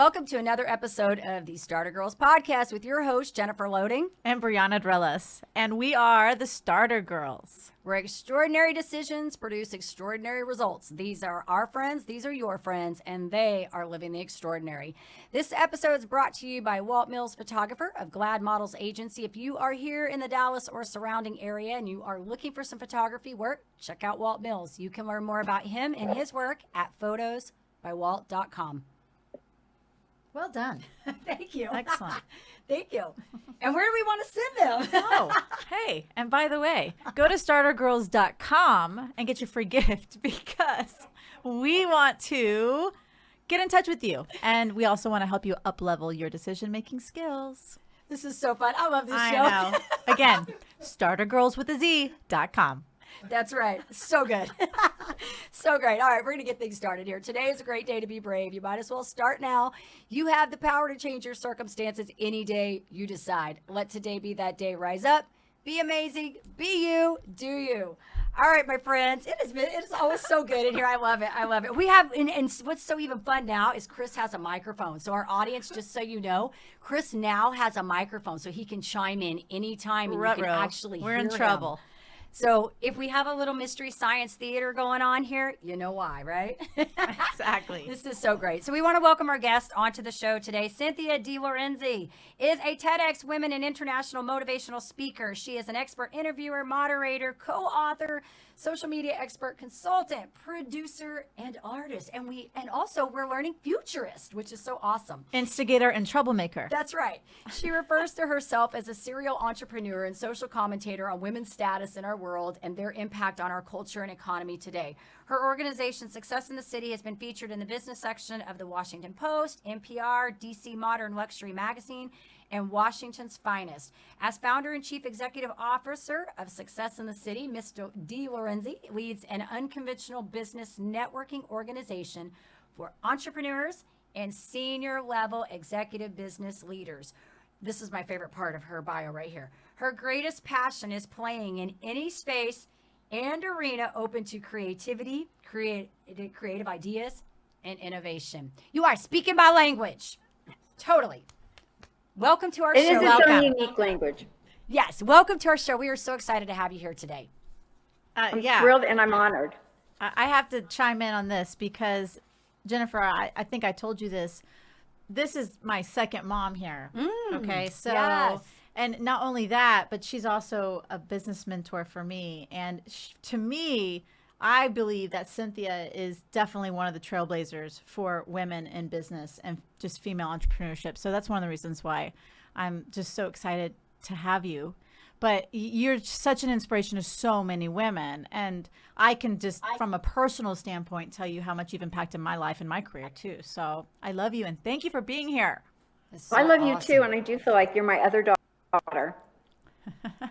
welcome to another episode of the Starter Girls podcast with your host, Jennifer Loading. And Brianna Drellis. And we are the Starter Girls. Where extraordinary decisions produce extraordinary results. These are our friends, these are your friends, and they are living the extraordinary. This episode is brought to you by Walt Mills Photographer of Glad Models Agency. If you are here in the Dallas or surrounding area and you are looking for some photography work, check out Walt Mills. You can learn more about him and his work at photosbywalt.com. Well done. Thank you. Excellent. Thank you. And where do we want to send them? Oh, hey. And by the way, go to startergirls.com and get your free gift because we want to get in touch with you. And we also want to help you up-level your decision-making skills. This is so fun. I love this show. I know. Again, startergirlswithaz.com. That's right. So good. So great. All right, we're going to get things started here. Today is a great day to be brave. You might as well start now. You have the power to change your circumstances any day you decide. Let today be that day. Rise up, be amazing, be you, do you. All right, my friends, it is always so good in here. I love it. I love it. We have, and what's so even fun now is Chris has a microphone. So our audience, just so you know, Chris now has a microphone so he can chime in anytime and you can actually hear him. We're in trouble. So if we have a little mystery science theater going on here, you know why, right? Exactly. This is so great. So we want to welcome our guest onto the show today. Cynthia de Lorenzi is a TEDx Women and International Motivational Speaker. She is an expert interviewer, moderator, co-author, social media expert, consultant, producer, and artist. And also we're learning futurist, which is so awesome. Instigator and troublemaker. That's right. She refers to herself as a serial entrepreneur and social commentator on women's status in our world and their impact on our culture and economy today. Her organization, Success in the City, has been featured in the business section of the Washington Post, NPR, DC Modern Luxury Magazine, and Washington's Finest. As founder and chief executive officer of Success in the City, Ms. de Lorenzi leads an unconventional business networking organization for entrepreneurs and senior level executive business leaders. This is my favorite part of her bio right here. Her greatest passion is playing in any space and arena open to creativity, creative ideas, and innovation. You are speaking my language. Totally. Welcome to our show. It is its own unique language. Yes, welcome to our show. We are so excited to have you here today. I'm thrilled and I'm honored. I have to chime in on this because, Jennifer, I think I told you this. This is my second mom here. Okay, so, yes. And not only that, but she's also a business mentor for me. And to me, I believe that Cynthia is definitely one of the trailblazers for women in business and just female entrepreneurship. So that's one of the reasons why I'm just so excited to have you. But you're such an inspiration to so many women. And I can just, from a personal standpoint, tell you how much you've impacted my life and my career too. So I love you and thank you for being here. So I love you awesome. too. And I do feel like you're my other daughter.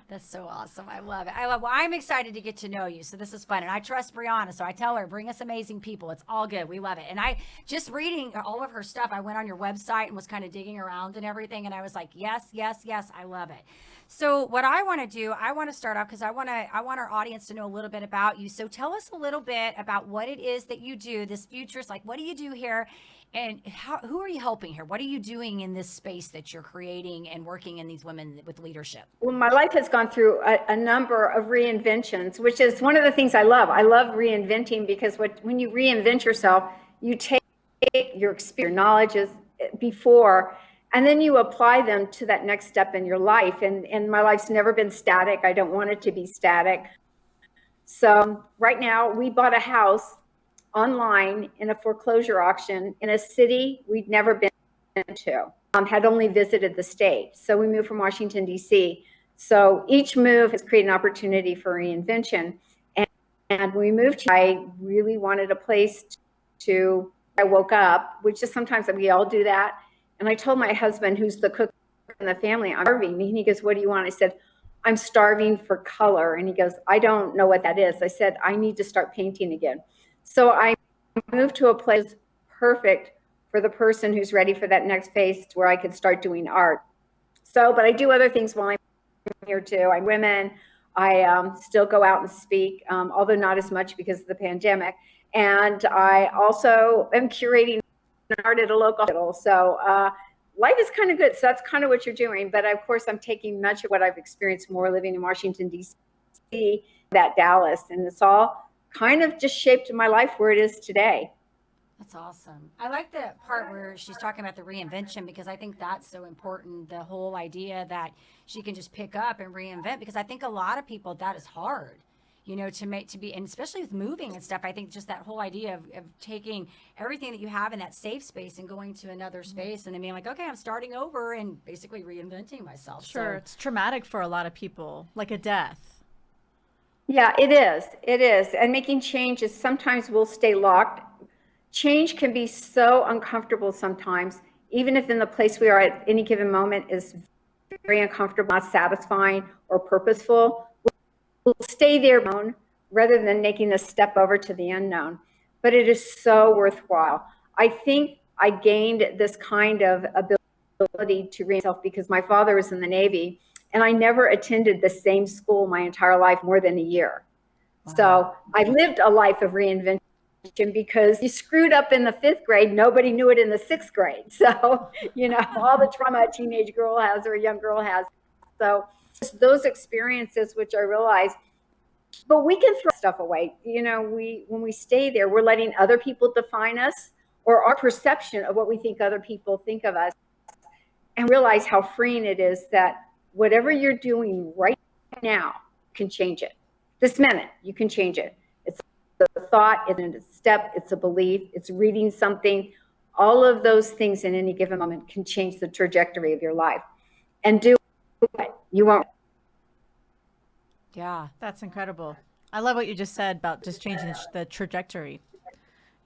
That's so awesome. I love it. Well, I'm excited to get to know you. So this is fun. And I trust Brianna. So I tell her, bring us amazing people. It's all good. We love it. And I just reading all of her stuff, I went on your website and was kind of digging around and everything. And I was like, yes, yes, yes. I love it. So what I want to do, I want to start off because I want our audience to know a little bit about you. So tell us a little bit about what it is that you do, this futurist, like what do you do here? And who are you helping here? What are you doing in this space that you're creating and working in these women with leadership? Well, my life has gone through a number of reinventions, which is one of the things I love. I love reinventing because when you reinvent yourself, you take your experience, your knowledge before, and then you apply them to that next step in your life. And my life's never been static. I don't want it to be static. So right now we bought a house online in a foreclosure auction in a city we'd never been to, had only visited the state. So we moved from Washington, D.C. So each move has created an opportunity for reinvention. And when we moved here, I really wanted a place I woke up, which is sometimes we all do that. And I told my husband, who's the cook in the family, I'm starving. And he goes, what do you want? I said, I'm starving for color. And he goes, I don't know what that is. I said, I need to start painting again. So I moved to a place perfect for the person who's ready for that next phase where I could start doing art. So, but I do other things while I'm here too. I'm women. I still go out and speak, although not as much because of the pandemic. And I also am curating at a local hospital. So life is kind of good. So that's kind of what you're doing. But of course, I'm taking much of what I've experienced more living in Washington, D.C., that Dallas. And it's all kind of just shaped my life where it is today. That's awesome. I like the part where she's talking about the reinvention, because I think that's so important. The whole idea that she can just pick up and reinvent, because I think a lot of people, that is hard, you know, to be, and especially with moving and stuff. I think just that whole idea of taking everything that you have in that safe space and going to another space and then being like, okay, I'm starting over and basically reinventing myself. Sure. So, It's traumatic for a lot of people, like a death. Yeah, it is. It is. And making changes, sometimes we'll stay locked. Change can be so uncomfortable sometimes, even if in the place we are at any given moment is very uncomfortable, not satisfying or purposeful. We'll stay there rather than making the step over to the unknown. But it is so worthwhile. I think I gained this kind of ability to reinvent myself because my father was in the Navy, and I never attended the same school my entire life more than a year. Wow. So I lived a life of reinvention, because you screwed up in the 5th grade, nobody knew it in the 6th grade. So, you know, all the trauma a teenage girl has or a young girl has. So those experiences, which I realized, but we can throw stuff away. You know, when we stay there, we're letting other people define us, or our perception of what we think other people think of us, and realize how freeing it is that whatever you're doing right now can change it. This minute, you can change it. It's a thought, it's a step, it's a belief, it's reading something. All of those things in any given moment can change the trajectory of your life. And do it. You won't. Yeah, that's incredible. I love what you just said about just changing the trajectory.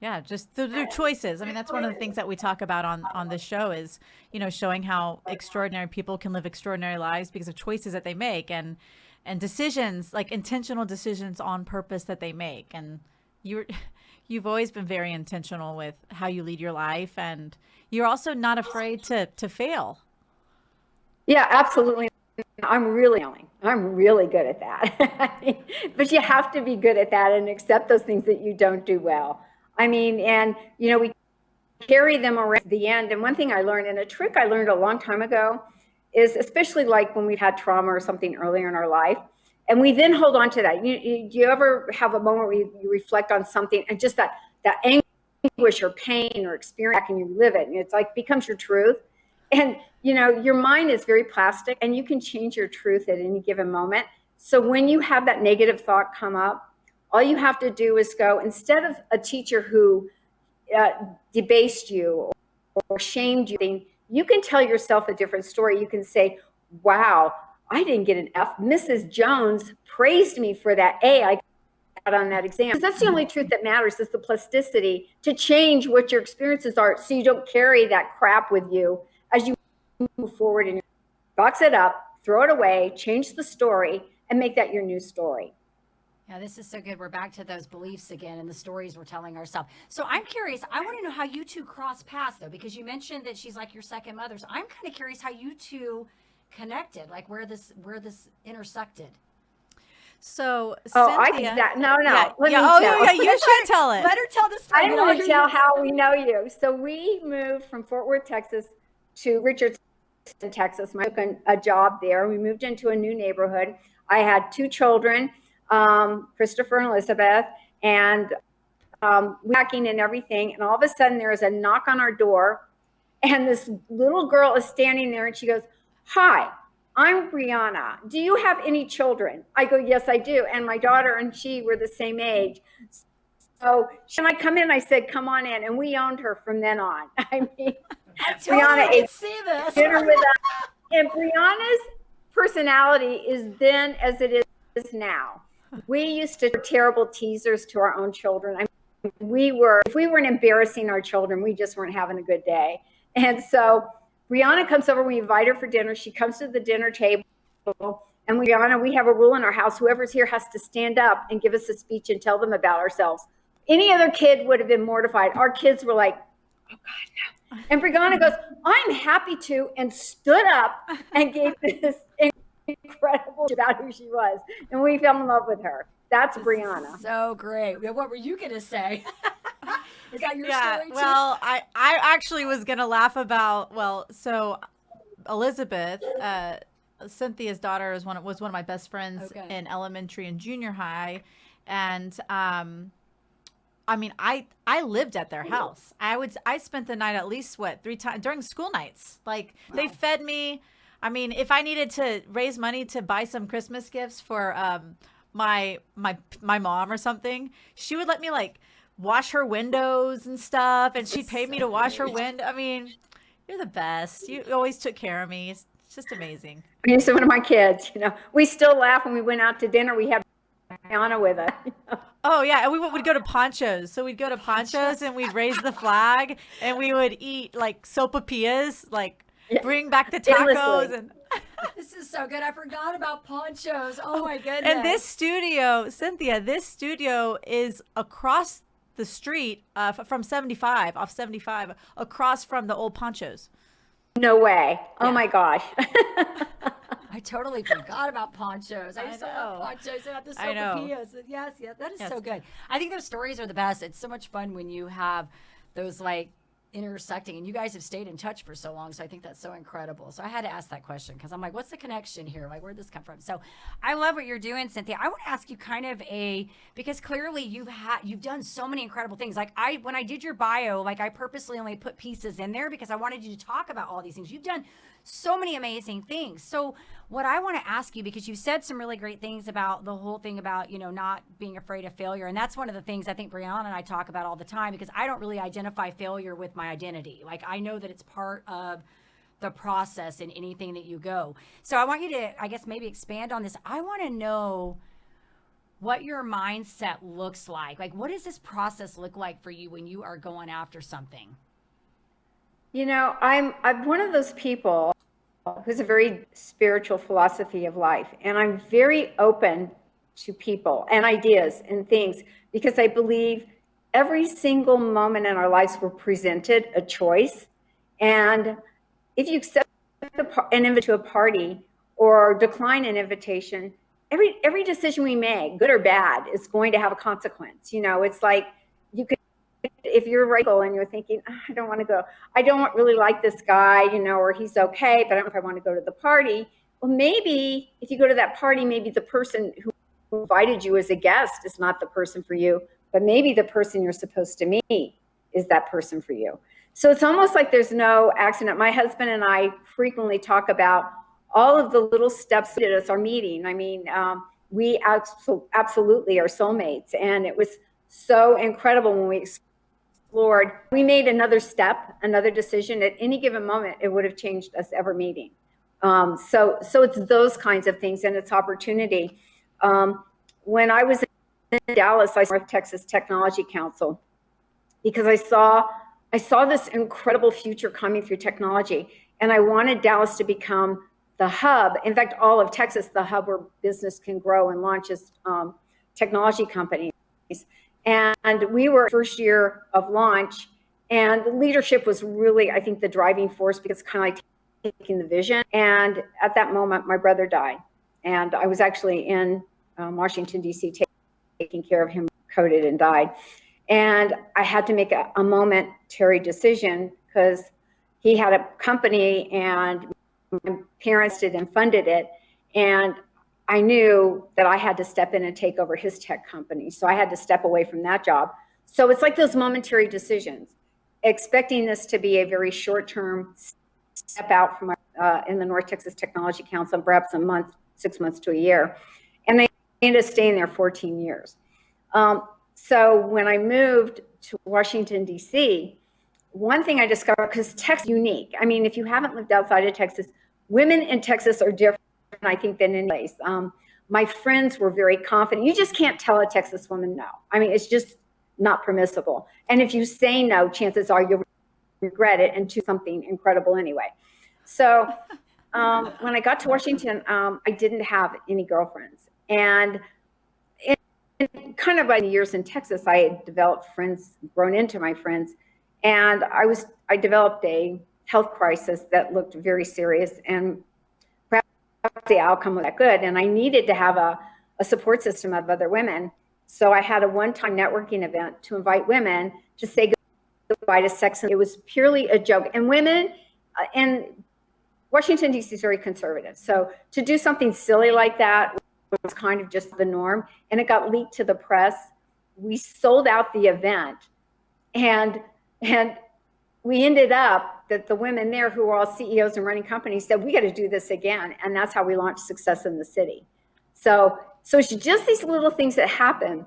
Yeah, just through choices. I mean, that's one of the things that we talk about on this show is, you know, showing how extraordinary people can live extraordinary lives because of choices that they make and decisions, like intentional decisions on purpose that they make. And you've always been very intentional with how you lead your life, and you're also not afraid to fail. Yeah, absolutely. I'm really good at that. But you have to be good at that and accept those things that you don't do well. I mean, and you know, we carry them around to the end. And one thing I learned, and a trick I learned a long time ago, is especially like when we've had trauma or something earlier in our life, and we then hold on to that. You ever have a moment where you reflect on something and just that anguish or pain or experience, and you live it, and it's like becomes your truth. And you know, your mind is very plastic, and you can change your truth at any given moment. So when you have that negative thought come up, all you have to do is go, instead of a teacher who debased you or shamed you, you can tell yourself a different story. You can say, wow, I didn't get an F. Mrs. Jones praised me for that A I got on that exam. Because that's the only truth that matters, is the plasticity to change what your experiences are, so you don't carry that crap with you as you move forward, and box it up, throw it away, change the story, and make that your new story. Yeah, this is so good. We're back to those beliefs again and the stories we're telling ourselves. So I'm curious, I want to know how you two cross paths, though, because you mentioned that she's like your second mother. So I'm kind of curious how you two connected, like where this intersected. So, I Cynthia, think that. No. Yeah, Let me oh, tell. yeah, you should tell it. Let her tell the story. I'm going to tell how we know you. So we moved from Fort Worth, Texas to Richardson, Texas. I took a job there. We moved into a new neighborhood. I had 2 children, Christopher and Elizabeth, and packing and everything. And all of a sudden there is a knock on our door, and this little girl is standing there, and she goes, "Hi, I'm Brianna. Do you have any children?" I go, "Yes, I do." And my daughter and she were the same age. So when I come in, I said, "Come on in." And we owned her from then on. I mean, Brianna ate dinner with us. And Brianna's personality is then as it is now. We used to be terrible teasers to our own children. I mean, if we weren't embarrassing our children, we just weren't having a good day. And so Brianna comes over, we invite her for dinner. She comes to the dinner table, and we have a rule in our house: whoever's here has to stand up and give us a speech and tell them about ourselves. Any other kid would have been mortified. Our kids were like, "Oh God, no." And Brianna goes, "I'm happy to," and stood up and gave this incredible about who she was. And we fell in love with her. That's Brianna. So great. What were you going to say? Is that your Yeah, story too? well, I actually was gonna laugh about, well, so Elizabeth, Cynthia's daughter was one of my best friends Okay. in elementary and junior high, and I mean, I lived at their house. I spent the night at least what 3 times during school nights. Like they fed me. I mean, if I needed to raise money to buy some Christmas gifts for my mom or something, she would let me like wash her windows and stuff, and she paid me to wash her window. I mean, you're the best. You always took care of me. It's just amazing. I mean, so one of my kids, we still laugh when we went out to dinner. We had Anna with us. Oh yeah, and we would go to Ponchos. So we'd go to Ponchos and we'd raise the flag and we would eat like sopapillas, like bring back the tacos Endlessly. and This is so good. I forgot about ponchos. Oh my goodness. and this studio, Cynthia, this studio is across the street from 75, off 75, across from the old Ponchos. No way. Oh Yeah. my gosh. I totally forgot about ponchos. I used to love know. ponchos and the I know. sopapillas. Yes, that is Yes. so good. I think those stories are the best. It's so much fun when you have those like intersecting, and you guys have stayed in touch for so long, so I think that's so incredible. So I had to ask that question because I'm like, what's the connection here? Like, where'd this come from? So I love what you're doing, Cynthia. I want to ask you kind of because clearly you've done so many incredible things. Like when I did your bio, like I purposely only put pieces in there because I wanted you to talk about all these things. You've done so many amazing things. So what I want to ask you, because you said some really great things about the whole thing about, not being afraid of failure. And that's one of the things I think Brianna and I talk about all the time, because I don't really identify failure with my identity. Like I know that it's part of the process in anything that you go. So I want you to, I guess, maybe expand on this. I want to know what your mindset looks like. Like, what does this process look like for you when you are going after something? I'm one of those people who's a very spiritual philosophy of life, and I'm very open to people and ideas and things because I believe every single moment in our lives we're presented a choice, and if you accept an invitation to a party or decline an invitation, every decision we make, good or bad, is going to have a consequence. It's like you could. If you're right and you're thinking, I don't want to go, I don't really like this guy, or he's okay, but I don't know if I want to go to the party. Well, maybe if you go to that party, maybe the person who invited you as a guest is not the person for you, but maybe the person you're supposed to meet is that person for you. So it's almost like there's no accident. My husband and I frequently talk about all of the little steps that us our meeting. I mean, we absolutely are soulmates, and it was so incredible when we explored. We made another step, another decision. At any given moment, it would have changed us ever meeting. So it's those kinds of things, and it's opportunity. When I was in Dallas, I saw North Texas Technology Council because I saw this incredible future coming through technology, and I wanted Dallas to become the hub. In fact, all of Texas, the hub where business can grow and launch its technology companies. And we were first year of launch, and the leadership was really, I think, the driving force, because it's kind of like taking the vision. And at that moment, my brother died, and I was actually in Washington, D.C., taking care of him, coded and died. And I had to make a momentary decision because he had a company and my parents did and funded it. And I knew that I had to step in and take over his tech company. So I had to step away from that job. So it's like those momentary decisions, expecting this to be a very short-term step out from in the North Texas Technology Council, perhaps a month, 6 months to a year. And I ended up staying there 14 years. So when I moved to Washington, D.C., one thing I discovered, because Texas is unique. I mean, if you haven't lived outside of Texas, women in Texas are different, I think, than any place. My friends were very confident. You just can't tell a Texas woman no. I mean, it's just not permissible. And if you say no, chances are you'll regret it and do something incredible anyway. So when I got to Washington, I didn't have any girlfriends. And kind of by the years in Texas, I had developed friends, grown into my friends. And I developed a health crisis that looked very serious, and perhaps the outcome was that good. And I needed to have a support system of other women. So I had a one-time networking event to invite women to say by to sex. It was purely a joke. And women, and Washington, D.C. is very conservative. So to do something silly like that was kind of just the norm. And it got leaked to the press. We sold out the event. And we ended up that the women there who were all CEOs and running companies said, we got to do this again. And that's how we launched Success in the City. So it's just these little things that happen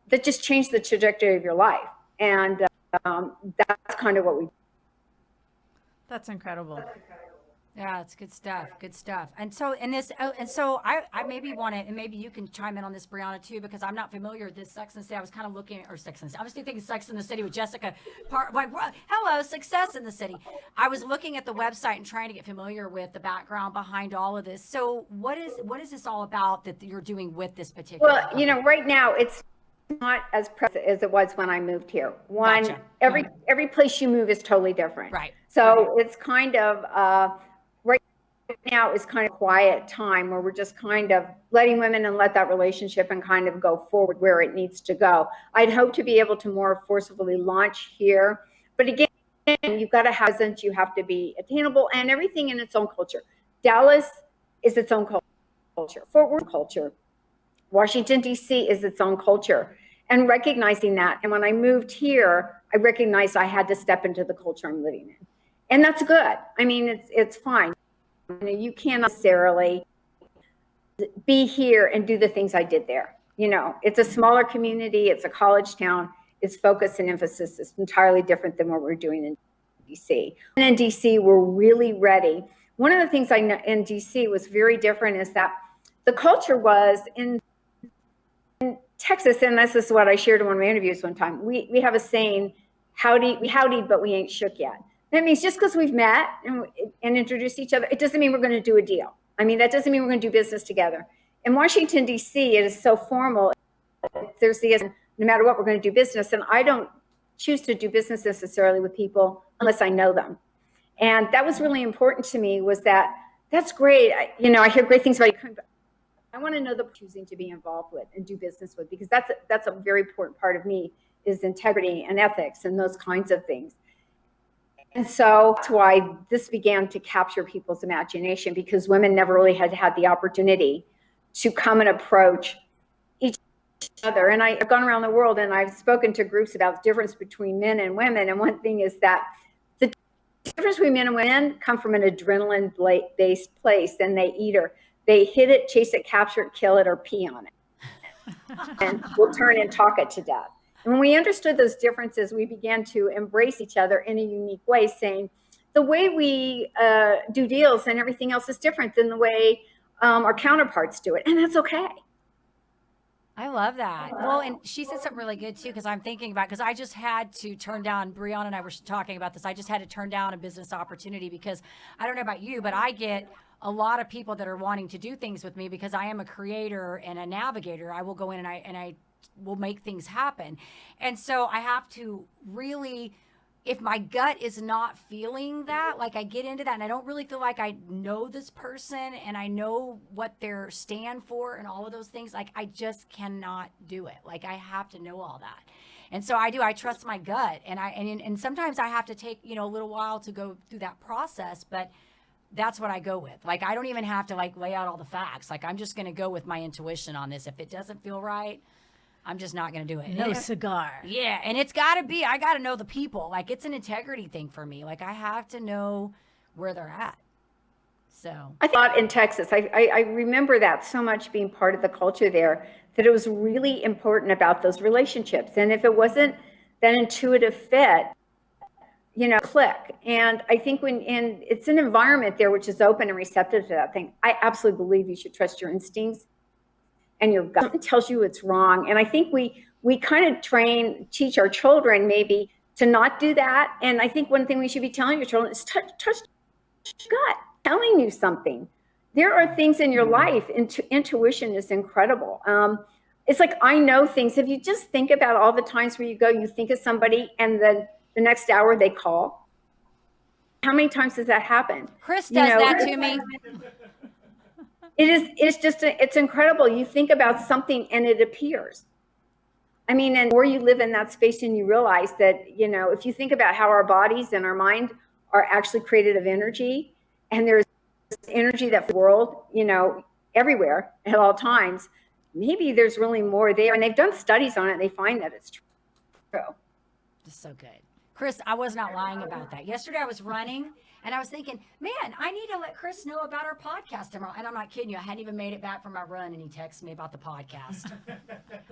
that just change the trajectory of your life. And that's kind of what we do. That's incredible. Yeah, it's good stuff. Good stuff. And so I maybe want to, and maybe you can chime in on this, Brianna, too, because I'm not familiar with this Sex and the City. I was kind of looking, or Sex and the City. I was thinking Sex in the City with Jessica. Hello, Success in the City. I was looking at the website and trying to get familiar with the background behind all of this. So what is this all about that you're doing with this particular? Well, right now it's not as present as it was when I moved here. Gotcha. Every place you move is totally different. Right. So it's kind of right now is kind of quiet time where we're just kind of letting women and let that relationship and kind of go forward where it needs to go. I'd hope to be able to more forcefully launch here, but again, you've got to have presence, you have to be attainable, and everything in its own culture. Dallas is its own culture. Fort Worth culture. Washington, D.C. is its own culture, and recognizing that. And when I moved here, I recognized I had to step into the culture I'm living in. And that's good. I mean, it's fine. You can't necessarily be here and do the things I did there. It's a smaller community. It's a college town. Its focus and emphasis is entirely different than what we're doing in D.C. And in D.C., we're really ready. One of the things I know in D.C. was very different is that the culture was in Texas, and this is what I shared in one of my interviews one time. We have a saying, howdy, but we ain't shook yet. That means just because we've met and introduced each other, it doesn't mean we're going to do a deal. I mean, that doesn't mean we're going to do business together. In Washington, D.C., it is so formal. There's no matter what, we're going to do business. And I don't choose to do business necessarily with people unless I know them. And that was really important to me, was that's great. I hear great things about you. I want to know the choosing to be involved with and do business with, because that's a very important part of me, is integrity and ethics and those kinds of things. And so that's why this began to capture people's imagination, because women never really had the opportunity to come and approach each other. And I've gone around the world and I've spoken to groups about the difference between men and women. And one thing is that the difference between men and women come from an adrenaline-based place, and they hit it, chase it, capture it, kill it, or pee on it. And we'll turn and talk it to death. And when we understood those differences, we began to embrace each other in a unique way, saying the way we do deals and everything else is different than the way our counterparts do it. And that's okay. I love that. Well, and she said something really good too, because I'm thinking about, because I just had to turn down, Brianna and I were talking about this, I just had to turn down a business opportunity because I don't know about you, but I get a lot of people that are wanting to do things with me because I am a creator and a navigator. I will go in and I will make things happen. And so I have to really, if my gut is not feeling that, like I get into that and I don't really feel like I know this person and I know what their stand for and all of those things, like I just cannot do it. Like I have to know all that. And so I trust my gut, and sometimes I have to take, a little while to go through that process, but that's what I go with. Like, I don't even have to lay out all the facts. Like, I'm just going to go with my intuition on this. If it doesn't feel right, I'm just not going to do it. No cigar. Yeah. And I got to know the people. Like, it's an integrity thing for me. Like, I have to know where they're at. So I thought in Texas, I remember that so much being part of the culture there, that it was really important about those relationships. And if it wasn't that intuitive fit, click. And I think and it's an environment there which is open and receptive to that thing. I absolutely believe you should trust your instincts and your gut. Something tells you it's wrong. And I think we kind of teach our children maybe to not do that. And I think one thing we should be telling your children is touch your gut, telling you something. There are things in your life, intuition is incredible. It's like, I know things. If you just think about all the times where you think of somebody and then the next hour they call. How many times does that happen? Chris does that to me. It's incredible. You think about something and it appears. I mean, and the more you live in that space and you realize that, you know, if you think about how our bodies and our mind are actually created of energy, and there's energy that the world, you know, everywhere at all times, maybe there's really more there. And they've done studies on it. And they find that it's true. Just so good. Chris, I was not lying about that. Yesterday I was running and I was thinking, man, I need to let Chris know about our podcast tomorrow. And I'm not kidding you. I hadn't even made it back from my run and he texted me about the podcast.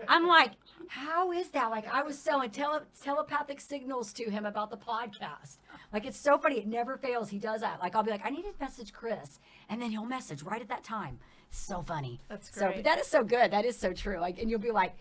I'm like, how is that? Like, I was selling telepathic signals to him about the podcast. Like, it's so funny. It never fails. He does that. Like, I'll be like, I need to message Chris. And then he'll message right at that time. So funny. That's So, great. but that is so good. That is so true. Like, and you'll be like,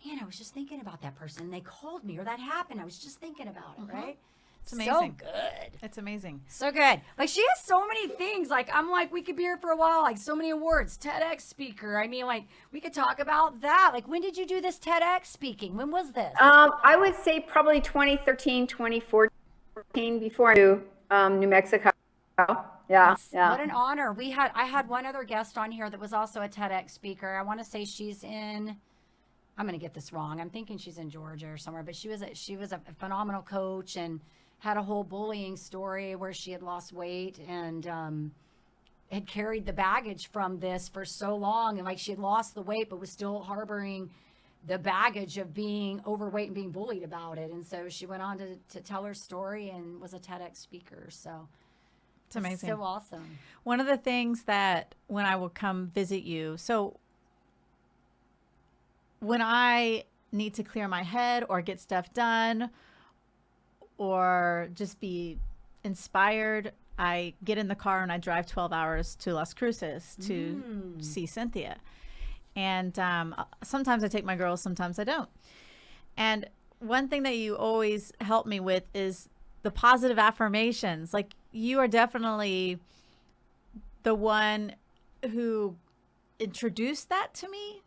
man, I was just thinking about that person and they called me or that happened. I was just thinking about it, right? It's amazing. So good. It's amazing. So good. Like, she has so many things. Like, I'm like, we could be here for a while. Like, so many awards. TEDx speaker. I mean, like, we could talk about that. Like, when did you do this TEDx speaking? When was this? I would say probably 2013, 2014, before I moved New Mexico. Yeah. What an honor. I had one other guest on here that was also a TEDx speaker. I want to say she's in, I'm going to get this wrong. I'm thinking she's in Georgia or somewhere, but she was a phenomenal coach and had a whole bullying story where she had lost weight and had carried the baggage from this for so long. And like, she had lost the weight, but was still harboring the baggage of being overweight and being bullied about it. And so she went on to tell her story and was a TEDx speaker. So It's amazing. so awesome. One of the things that when I will come visit you, so when I need to clear my head or get stuff done or just be inspired, I get in the car and I drive 12 hours to Las Cruces to see Cynthia. And sometimes I take my girls, sometimes I don't. And one thing that you always help me with is the positive affirmations. Like, you are definitely the one who introduced that to me.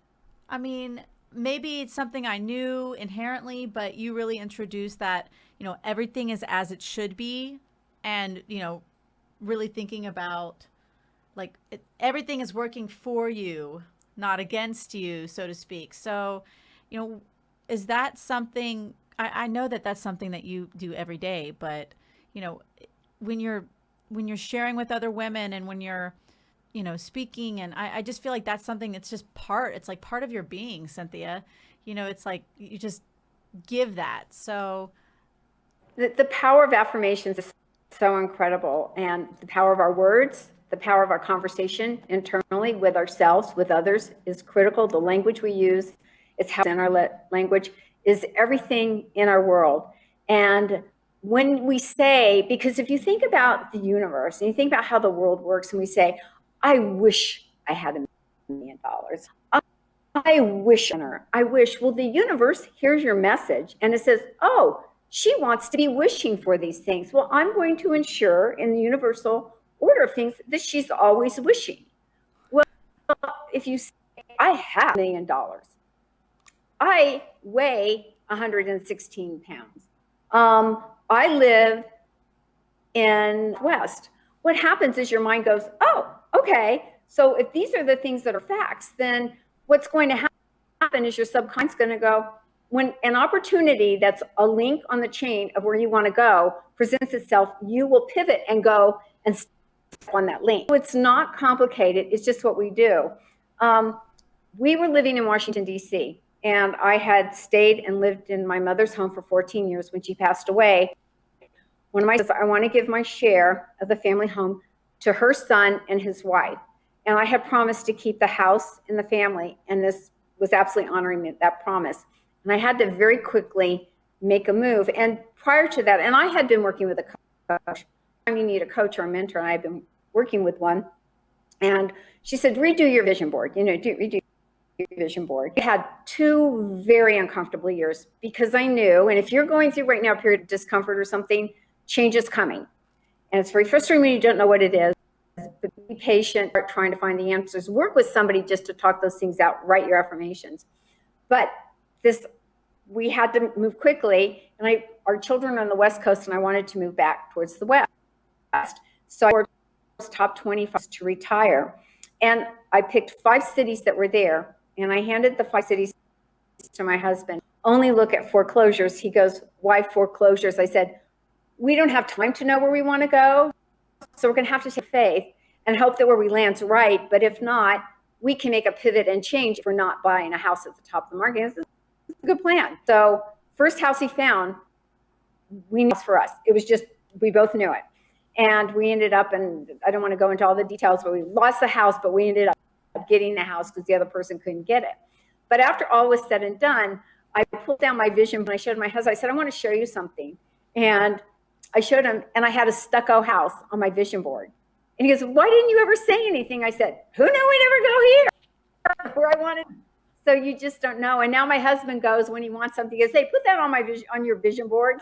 I mean, maybe it's something I knew inherently, but you really introduced that, you know, everything is as it should be. And, you know, really thinking about like everything is working for you, not against you, so to speak. So, you know, is that something, I know that that's something that you do every day, but, you know, when you're sharing with other women and when you're, you know, speaking, and I just feel like that's something that's just it's like part of your being, Cynthia. You know, it's like you just give that. So The power of affirmations is so incredible, and the power of our words, the power of our conversation internally with ourselves, with others is critical. The language we use, it's how in our language is everything in our world. And when we say, because if you think about the universe and you think about how the world works, and we say, I wish I had $1 million. I wish, well, the universe hears your message and it says, oh, she wants to be wishing for these things. Well, I'm going to ensure in the universal order of things that she's always wishing. Well, if you say, I have $1 million, I weigh 116 pounds. I live in West. What happens is your mind goes, oh, okay. So if these are the things that are facts, then what's going to happen is your subconscious is going to go, when an opportunity that's a link on the chain of where you want to go presents itself, you will pivot and go and step on that link. So it's not complicated. It's just what we do. We were living in Washington, D.C., and I had stayed and lived in my mother's home for 14 years when she passed away. One of my says, I want to give my share of the family home to her son and his wife. And I had promised to keep the house in the family, and this was absolutely honoring that promise. And I had to very quickly make a move. And prior to that, and I had been working with a coach. You need a coach or a mentor, and I've been working with one. And she said, redo your vision board. You know, redo your vision board. I had 2 very uncomfortable years because I knew, and if you're going through right now a period of discomfort or something, change is coming. And it's very frustrating when you don't know what it is. But be patient, start trying to find the answers. Work with somebody just to talk those things out. Write your affirmations. But we had to move quickly, and our children are on the West Coast, and I wanted to move back towards the West. So I worked top 25 to retire, and I picked 5 cities that were there, and I handed the 5 cities to my husband. only look at foreclosures. He goes, why foreclosures? I said, we don't have time to know where we want to go. So we're going to have to take faith and hope that where we land's right. But if not, we can make a pivot and change if we're not buying a house at the top of the market. This is a good plan. So first house he found, we knew it was for us. It was just, we both knew it. And we ended up, and I don't want to go into all the details, but we lost the house, but we ended up getting the house because the other person couldn't get it. But after all was said and done, I pulled down my vision when I showed my husband. I said, I want to show you something. And I showed him, and I had a stucco house on my vision board. And he goes, why didn't you ever say anything? I said, who knew we'd ever go here? Where I wanted. So you just don't know. And now my husband goes, when he wants something, he goes, hey, put that on my vision, on your vision boards.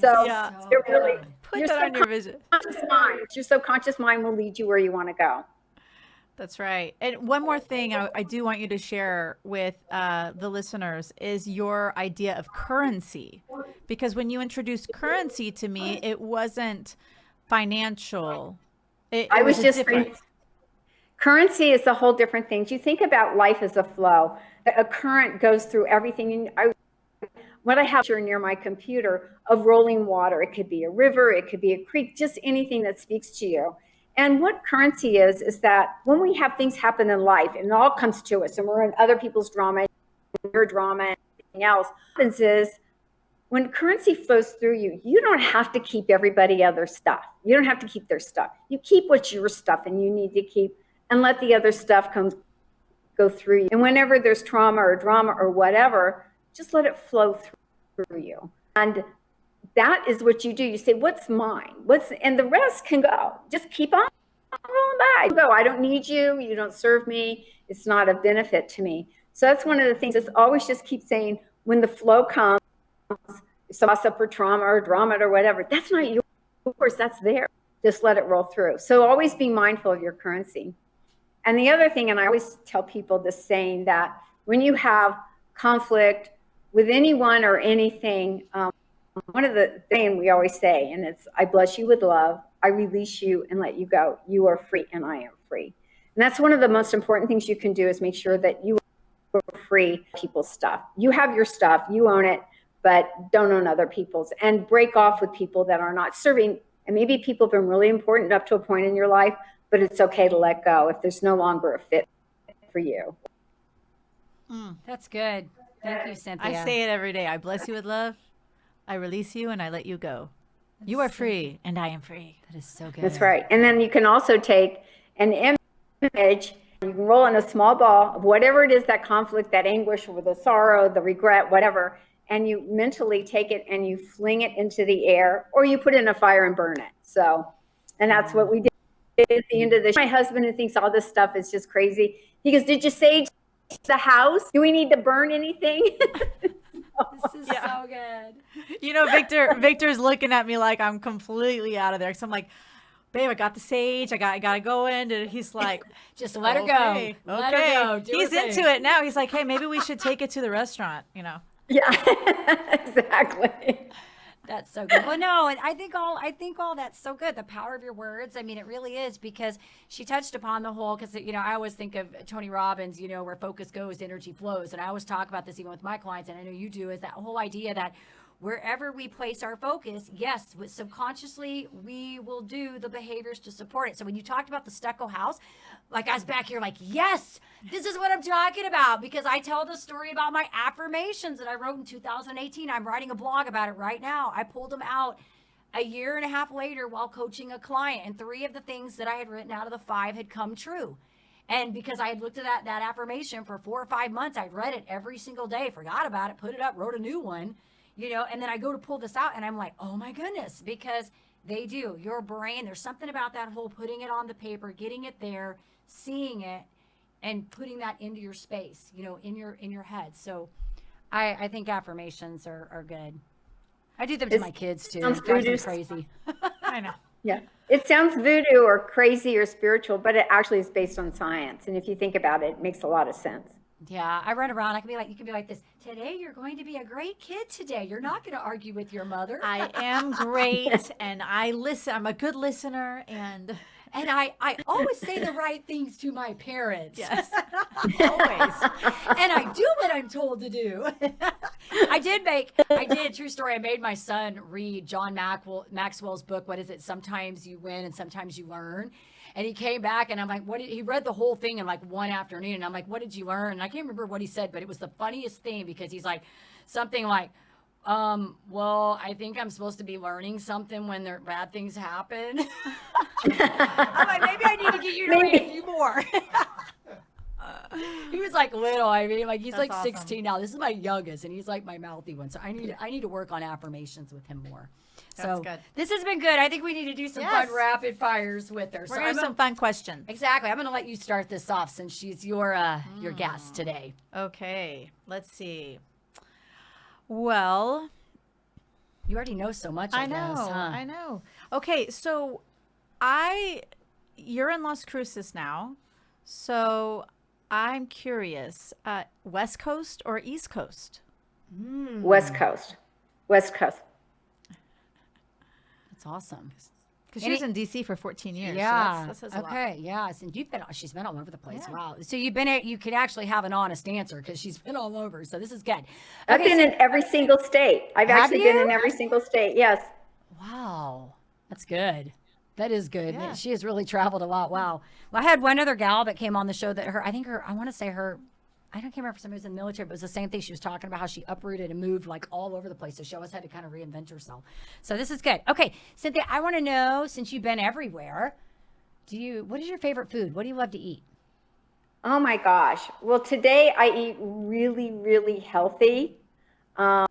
So Yeah. they're really, Put that on your vision. your subconscious mind will lead you where you want to go. That's right. And one more thing I do want you to share with the listeners is your idea of currency. Because when you introduced currency to me, it wasn't financial. It I was just different. Currency is a whole different thing. You think about life as a flow. A current goes through everything. What I have here near my computer of rolling water. It could be a river, it could be a creek, just anything that speaks to you. And what currency is that when we have things happen in life and it all comes to us and we're in other people's drama, your drama, and everything else, what happens is when currency flows through you, you don't have to keep everybody else's stuff. You don't have to keep their stuff. You keep what's your stuff and you need to keep and let the other stuff go through you. And whenever there's trauma or drama or whatever, just let it flow through you. And that is what you do. You say, what's mine? And the rest can go. Just keep on rolling by. Go. I don't need you. You don't serve me. It's not of benefit to me. So that's one of the things. Is always just keep saying, when the flow comes, sauce up or trauma or drama or whatever, that's not yours. That's there. Just let it roll through. So always be mindful of your currency. And the other thing, and I always tell people this saying, that when you have conflict with anyone or anything, one of the things we always say, and it's, I bless you with love, I release you and let you go. You are free and I am free. And that's one of the most important things you can do, is make sure that you are free people's stuff. You have your stuff, you own it, but don't own other people's, and break off with people that are not serving. And maybe people have been really important up to a point in your life, but it's okay to let go if there's no longer a fit for you. That's good. Thank you, Cynthia. I say it every day. I bless you with love. I release you and I let you go. You are free and I am free. That is so good. That's right. And then you can also take an image, you can roll in a small ball of whatever it is, that conflict, that anguish, or the sorrow, the regret, whatever, and you mentally take it and you fling it into the air, or you put it in a fire and burn it. So, and that's what we did at the end of the show. My husband, who thinks all this stuff is just crazy, he goes, did you sage the house? Do we need to burn anything? This is so good. You know, Victor's looking at me like I'm completely out of there. Cause I'm like, babe, I got the sage. I gotta go in. And he's like, just let her okay, go. Let her go. Do He's her into thing. it now. He's like, hey, maybe we should take it to the restaurant, you know? Yeah, exactly. That's so good. Well, no, and I think all that's so good. The power of your words. I mean, it really is, because she touched upon the whole, because, you know, I always think of Tony Robbins, you know, where focus goes, energy flows. And I always talk about this even with my clients, and I know you do, is that whole idea that wherever we place our focus, yes, subconsciously, we will do the behaviors to support it. So when you talked about the stucco house, like I was back here like, yes, this is what I'm talking about, because I tell the story about my affirmations that I wrote in 2018. I'm writing a blog about it right now. I pulled them out a year and a half later while coaching a client, and 3 of the things that I had written out of the 5 had come true. And because I had looked at that affirmation for 4 or 5 months, I'd read it every single day, forgot about it, put it up, wrote a new one. You know, and then I go to pull this out and I'm like, oh my goodness, because they do. Your brain, there's something about that whole putting it on the paper, getting it there, seeing it, and putting that into your space, you know, in your head. So I think affirmations are good. I do them to my kids too. It drives them crazy. I know. Yeah. It sounds voodoo or crazy or spiritual, but it actually is based on science. And if you think about it, it makes a lot of sense. Yeah, I run around. You can be like this. Today, you're going to be a great kid today. You're not going to argue with your mother. I am great, and I listen. I'm a good listener, and And I always say the right things to my parents. Yes. Always. And I do what I'm told to do. I did, true story, I made my son read John Maxwell's book, what is it? Sometimes You Win and Sometimes You Learn. And he came back and I'm like, he read the whole thing in like one afternoon. And I'm like, what did you learn? And I can't remember what he said, but it was the funniest thing because he's like, something like, well, I think I'm supposed to be learning something when bad things happen. I'm like, maybe I need to get you to read a few more. He was like little. I mean, like he's That's like awesome. 16 now. This is my youngest, and he's like my mouthy one. So I need to work on affirmations with him more. That's So good. This has been good. I think we need to do some Yes. fun rapid fires with her. We're So going to do some fun questions. exactly. I'm going to let you start this off since she's your guest today. Okay. Let's see. Well, You already know so much. I of know. this, huh? I know. Okay. So you're in Las Cruces now. So I'm curious, West Coast or East Coast? West Coast. West Coast. That's awesome. Because she was in DC for 14 years. Yeah. So that says a lot. Okay. Yes. And she's been all over the place. Yeah. Wow. So you could actually have an honest answer because she's been all over. So this is good. I've Okay, been in every single state. I've Have actually been you? in every single state. Yes. Wow. That's good. That is good. Yeah. She has really traveled a lot. Wow. Well, I had one other gal that came on the show that I can't remember if somebody was in the military, but it was the same thing. She was talking about how she uprooted and moved like all over the place. So she always had to kind of reinvent herself. So this is good. Okay, Cynthia, I want to know, since you've been everywhere, what is your favorite food? What do you love to eat? Oh my gosh. Well, today I eat really, really healthy. And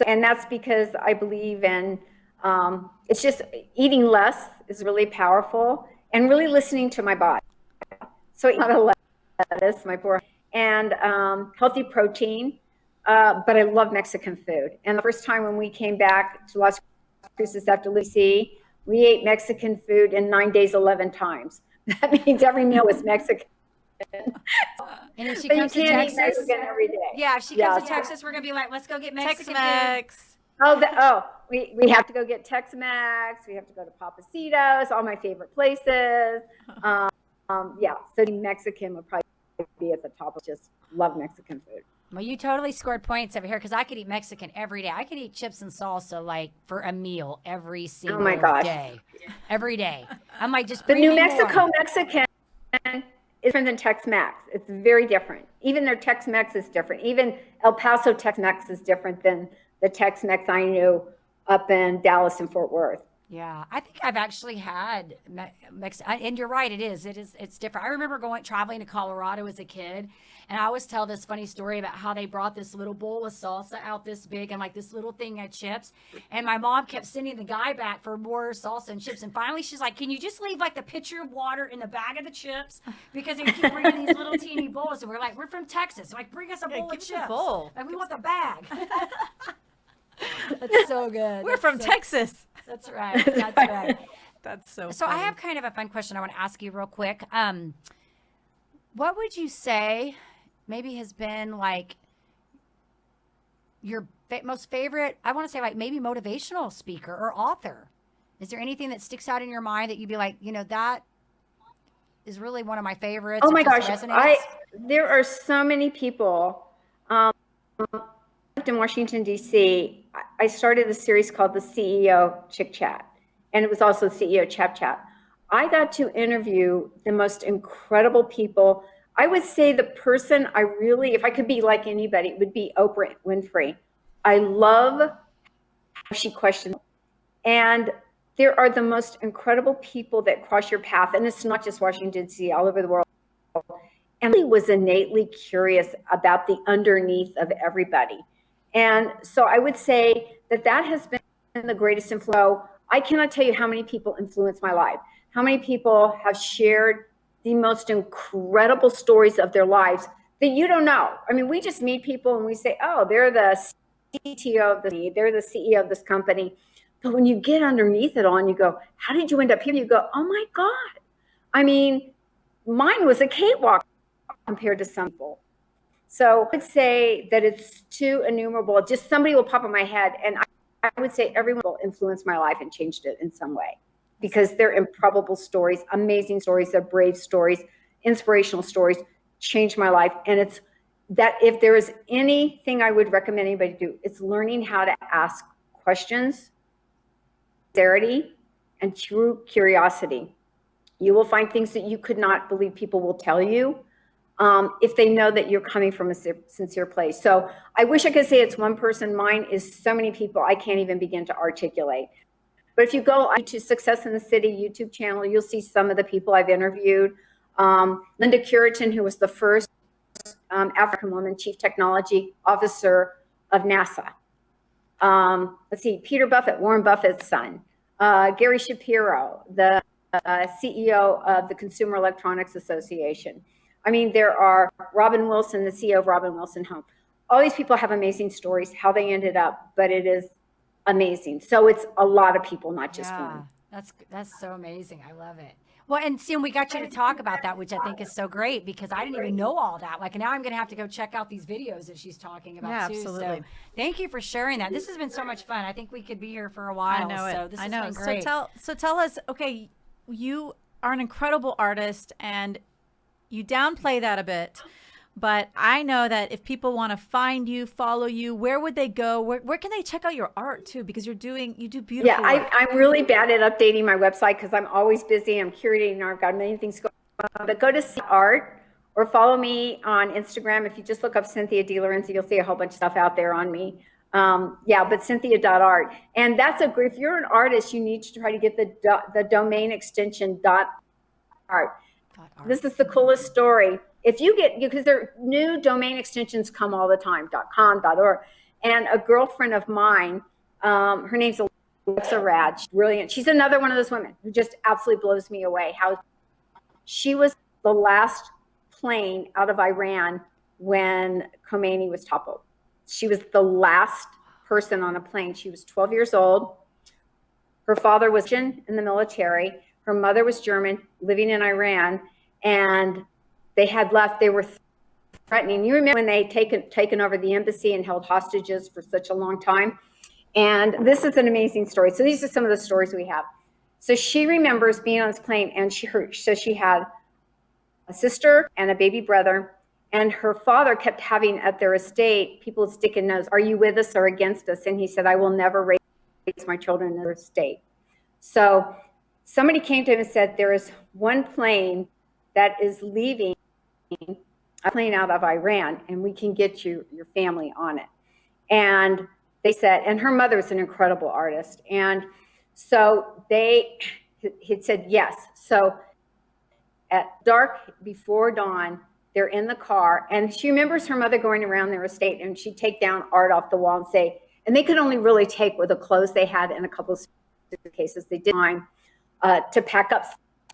that's because I believe in, it's just eating less is really powerful and really listening to my body. So I eat a lot of lettuce, my poor, and healthy protein. But I love Mexican food. And the first time when we came back to Las Cruces after Lucy, we ate Mexican food in 9 days, 11 times. That means every meal was Mexican. And if she But you comes to can't eat Texas, Mexican every day. yeah, if she comes to Texas, we're gonna be like, let's go get Mexican food. Tex-Mex. We have to go get Tex-Mex. We have to go to Papacitos, all my favorite places. So Mexican would probably be at the top. Just love Mexican food. Well, you totally scored points over here because I could eat Mexican every day. I could eat chips and salsa like for a meal every single day. Every day. I'm like, just The bring New me Mexico more. Mexican is different than Tex-Mex. It's very different. Even their Tex-Mex is different. Even El Paso Tex-Mex is different than the Tex-Mex I knew up in Dallas and Fort Worth. Yeah, I think I've actually had and you're right, it's different. I remember traveling to Colorado as a kid, and I always tell this funny story about how they brought this little bowl of salsa out this big and like this little thing of chips, and my mom kept sending the guy back for more salsa and chips, and finally she's like, can you just leave like the pitcher of water in the bag of the chips, because they keep bringing these little teeny bowls, and we're like, we're from Texas, like bring us a bowl of give us a chips, bowl. and we want the bag. That's so good. We're from Texas. That's right. That's right. That's so So I funny. have kind of a fun question I want to ask you real quick. What would you say maybe has been like your most favorite, I want to say like maybe motivational speaker or author? Is there anything that sticks out in your mind that you'd be like, that is really one of my favorites? Oh or my just gosh, resonates? there are so many people. In Washington, D.C., I started a series called the CEO Chick Chat, and it was also CEO Chap Chat. I got to interview the most incredible people. I would say the person I really, if I could be like anybody, it would be Oprah Winfrey. I love how she questions. And there are the most incredible people that cross your path, and it's not just Washington, D.C., all over the world. Emily was innately curious about the underneath of everybody. And so I would say that has been the greatest influence. I cannot tell you how many people influenced my life, how many people have shared the most incredible stories of their lives that you don't know. I mean, we just meet people and we say, oh, they're the CTO they're the CEO of this company. But when you get underneath it all and you go, how did you end up here? You go, oh my God. I mean, mine was a cakewalk compared to some people. So I would say that it's too innumerable. Just somebody will pop in my head, and I would say everyone will influence my life and changed it in some way. because they're improbable stories, amazing stories, they're brave stories, inspirational stories, changed my life. And it's that if there is anything I would recommend anybody do, it's learning how to ask questions, sincerity, and true curiosity. You will find things that you could not believe people will tell you if they know that you're coming from a sincere place. So I wish I could say it's one person. Mine is so many people I can't even begin to articulate. But if you go to Success in the City YouTube channel, you'll see some of the people I've interviewed. Linda Curitin, who was the first African woman chief technology officer of NASA. Let's see, Peter Buffett, Warren Buffett's son. Gary Shapiro, the CEO of the Consumer Electronics Association. I mean, there are Robin Wilson, the CEO of Robin Wilson Home. All these people have amazing stories, how they ended up, but it is amazing. So it's a lot of people, not just one. That's so amazing. I love it. Well, and Sim, we got you to talk about that, which I think is so great because I didn't even know all that. Like now I'm going to have to go check out these videos that she's talking about too. Absolutely. So thank you for sharing that. This has been so much fun. I think we could be here for a while. I know it. So this I has know. been great. So tell us, okay, you are an incredible artist and you downplay that a bit. But I know that if people want to find you, follow you, where would they go? Where can they check out your art too? Because you do beautiful work. I'm really bad at updating my website because I'm always busy. I'm curating. I've got many things going on. But go to art or follow me on Instagram. If you just look up Cynthia de Lorenzi, you'll see a whole bunch of stuff out there on me. But Cynthia.art. And that's a great, if you're an artist, you need to try to get the domain extension .art. This is the coolest story. If you get, because there are new domain extensions come all the time, .com, .org. And a girlfriend of mine, her name's Alexa Rad, she's brilliant. She's another one of those women who just absolutely blows me away. How she was the last plane out of Iran when Khomeini was toppled. She was the last person on a plane. She was 12 years old. Her father was in the military. Her mother was German, living in Iran. And they had left, they were threatening. You remember when they taken over the embassy and held hostages for such a long time? And this is an amazing story. So these are some of the stories we have. So she remembers being on this plane and she had a sister and a baby brother, and her father kept having at their estate people sticking notes, are you with us or against us? And he said, I will never raise my children in their estate. So somebody came to him and said, there is one plane that is leaving, a plane out of Iran, and we can get your family on it. And they said, and her mother is an incredible artist. And so he said yes. So at dark before dawn, they're in the car, and she remembers her mother going around their estate, and she'd take down art off the wall and say, and they could only really take with the clothes they had in a couple of suitcases. They did time to pack up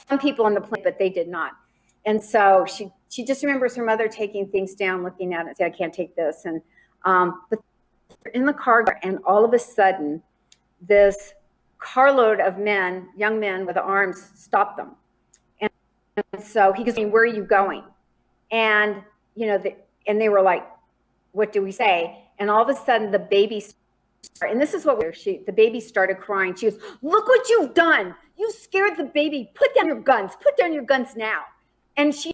some people on the plane, but they did not. And so she just remembers her mother taking things down, looking at it and saying, I can't take this. And but they're in the car, and all of a sudden, this carload of men, young men with arms, stopped them. And so he goes, where are you going? And, and they were like, what do we say? And all of a sudden, the baby started, and this is what the baby started crying. She goes, look what you've done. You scared the baby. Put down your guns. Put down your guns now. And she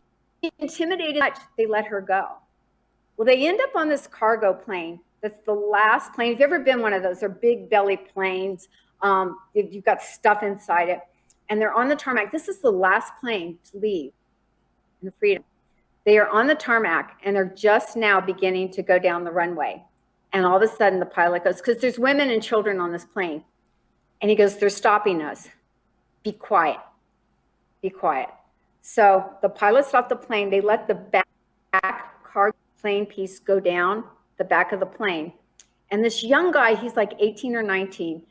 intimidated much. They let her go. Well, they end up on this cargo plane. That's the last plane. If you've ever been one of those, they're big belly planes. You've got stuff inside it. And they're on the tarmac. This is the last plane to leave in the freedom. They are on the tarmac, and they're just now beginning to go down the runway. And all of a sudden, the pilot goes, because there's women and children on this plane. And he goes, they're stopping us. Be quiet. Be quiet. So the pilot stopped the plane. They let the back cargo plane piece go down the back of the plane. And this young guy, he's like 18 or 19.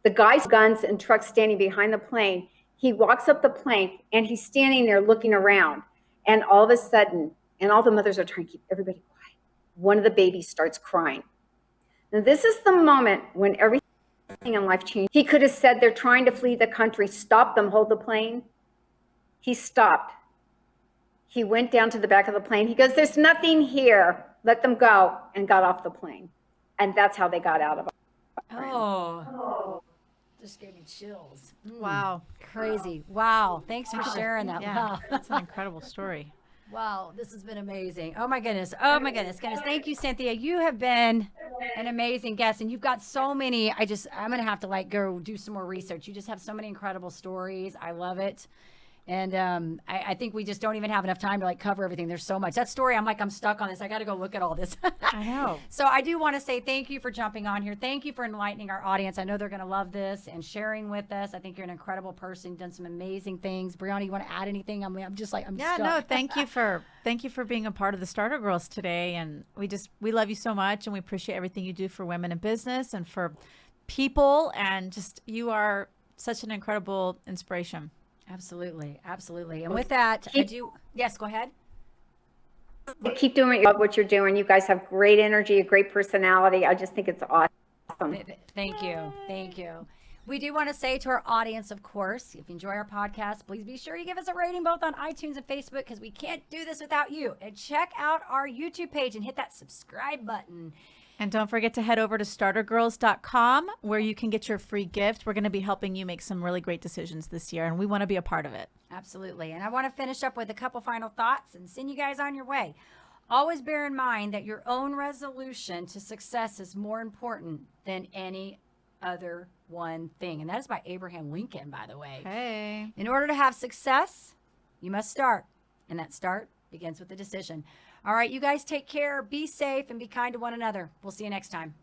The guy's guns and trucks standing behind the plane. He walks up the plane, and he's standing there looking around. And all of a sudden, and all the mothers are trying to keep everybody quiet, one of the babies starts crying. Now, this is the moment when everything in life changed. He could have said, they're trying to flee the country. Stop them, hold the plane. He stopped. He went down to the back of the plane. He goes, there's nothing here. Let them go, and got off the plane. And that's how they got out of Iran. Oh, Just gave me chills. Wow. Crazy. Wow. Thanks for sharing that. Yeah, Wow. that's an incredible story. Wow, this has been amazing. Oh my goodness. Oh my goodness. Thank you, Cynthia. You have been an amazing guest, and you've got so many. I'm going to have to go do some more research. You just have so many incredible stories. I love it. And I think we just don't even have enough time to cover everything. There's so much. That story, I'm stuck on this. I got to go look at all this. I know. So I do want to say thank you for jumping on here. Thank you for enlightening our audience. I know they're going to love this and sharing with us. I think you're an incredible person. You've done some amazing things. Brianna, you want to add anything? I'm stuck. No, thank you for being a part of the Starter Girls today. And we love you so much, and we appreciate everything you do for women in business and for people. And you are such an incredible inspiration. Absolutely. Absolutely. And with that, yes, go ahead. Keep doing what you're doing. You guys have great energy, a great personality. I just think it's awesome. Thank you. Thank you. We do want to say to our audience, of course, if you enjoy our podcast, please be sure you give us a rating both on iTunes and Facebook, because we can't do this without you. And check out our YouTube page and hit that subscribe button. And don't forget to head over to startergirls.com, where you can get your free gift. We're going to be helping you make some really great decisions this year, and we want to be a part of it. Absolutely. And I want to finish up with a couple final thoughts and send you guys on your way. Always bear in mind that your own resolution to success is more important than any other one thing. And that is by Abraham Lincoln, by the way. Hey. In order to have success, you must start. And that start begins with a decision. All right, you guys take care, be safe, and be kind to one another. We'll see you next time.